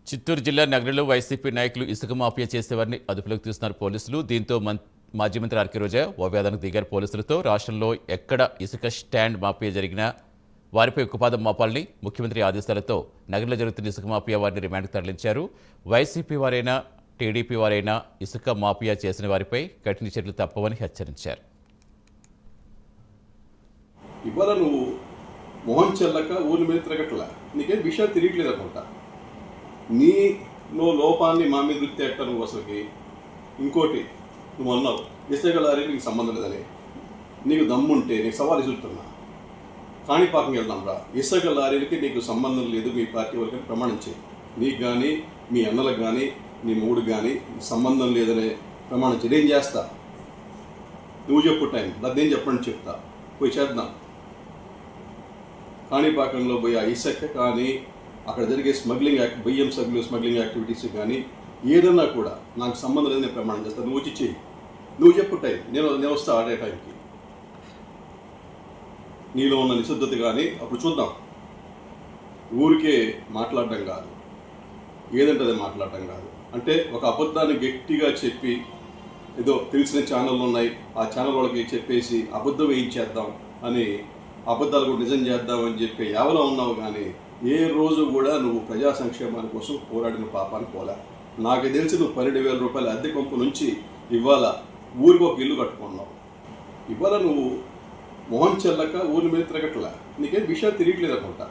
చిత్తూరు జిల్లా నగరంలో వైసీపీ నాయకులు ఇసుక మాఫియా చేసేవారిని అదుపులోకి తీస్తున్నారు పోలీసులు. దీంతో మాజీ మంత్రి ఆర్కే రోజా వాగ్వాదానికి దిగారు పోలీసులతో. రాష్ట్రంలో ఎక్కడ ఇసుక స్టాండ్ మాఫియా జరిగినా వారిపై ఉక్కుపాదం మోపాలని ముఖ్యమంత్రి ఆదేశాలతో నగరంలో జరుగుతున్న ఇసుక మాఫియా వారిని రిమాండ్కు తరలించారు. వైసీపీ వారైనా టీడీపీ వారైనా ఇసుక మాఫియా చేసిన వారిపై కఠిన చర్యలు తప్పవని హెచ్చరించారు. ఇవాళ నువ్వు మొహం చెల్లక ఊరి మీద తిరగట్లా, నీకేం విషయాలు తిరగట్లేదు అనుకుంటా. నీలో లోపాన్ని మా మీద గుర్తెట్ట నువ్వు అసలుకి. ఇంకోటి నువ్వు అన్నావు ఇసుక లారీకి నీకు సంబంధం లేదని. నీకు దమ్ముంటే నీకు సవాల్ ఇసురుతున్నా, కాణిపాకం వెళ్దాం రా, ఇసుక లారీలకి నీకు సంబంధం లేదు మీ పార్టీ వాళ్ళకి ప్రమాణం చేయి. నీకు కానీ మీ అన్నలకు కానీ నీ మూడు కానీ సంబంధం లేదనే ప్రమాణం చేయి. నేను చేస్తా, నువ్వు చెప్పు టైం నేను చెప్పండి చెప్తా, పోయి చేద్దాం. కాణిపాకంలో పోయి ఆ ఇసుక కానీ అక్కడ జరిగే స్మగ్లింగ్ బియ్యం స్మగ్లింగ్ యాక్టివిటీస్ కానీ ఏదన్నా కూడా నాకు సంబంధం లేదని ప్రమాణం చేస్తాను. నువ్వు వచ్చి చెయ్యి, నువ్వు చెప్పు టైం నేను వస్తా ఆడే టైంకి. నీలో ఉన్న నిశ్శబ్దత కానీ అప్పుడు చూద్దాం. ఊరికే మాట్లాడడం కాదు, ఏదంటే అది మాట్లాడడం కాదు. అంటే ఒక అబద్ధాన్ని గట్టిగా చెప్పి ఏదో తెలిసిన ఛానళ్ళు ఉన్నాయి ఆ ఛానల్ వాళ్ళకి చెప్పేసి అబద్ధం వేయించేద్దాం అని, అబద్ధాలు కూడా నిజం చేద్దామని చెప్పి ఎవరో ఉన్నావు. కానీ ఏ రోజు కూడా నువ్వు ప్రజా సంక్షేమాల కోసం పోరాడిన పాపాన్ని పోలే. నాకు తెలిసి నువ్వు 12,000 రూపాయల అద్దె కొంపు నుంచి ఇవాళ ఊరికి ఒక ఇల్లు కట్టుకున్నావు. ఇవాళ నువ్వు మొహం చెల్లక ఊరి మీద తిరగట్లా, నీకేం విషయాలు తిరగట్లేదు అనుకుంటా.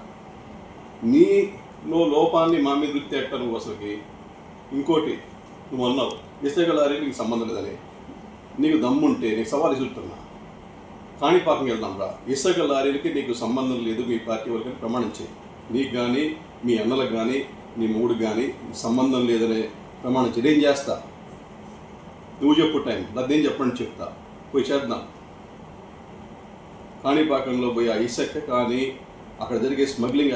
నీలో లోపాన్ని మా మీద గుర్తెట్ట నువ్వు అసలుకి. ఇంకోటి నువ్వు అన్నావు ఇసుక లారీకి నీకు సంబంధం లేదని. నీకు దమ్ముంటే నీకు సవాల్ ఇసురుతున్నా, కాణిపాకం వెళ్దాం రా, ఇసుక లారీలకి నీకు సంబంధం లేదు మీ పార్టీ వాళ్ళకి ప్రమాణం చేయి. నీకు కానీ మీ అన్నలకు కానీ నీ మూడు కానీ సంబంధం లేదనే ప్రమాణం చేయి. నేను చేస్తా, నువ్వు చెప్పు టైం నేను చెప్పండి చెప్తా, పోయి చేద్దాం. కాణిపాకంలో పోయి ఆ ఇసుక కానీ అక్కడ జరిగే స్మగ్లింగ్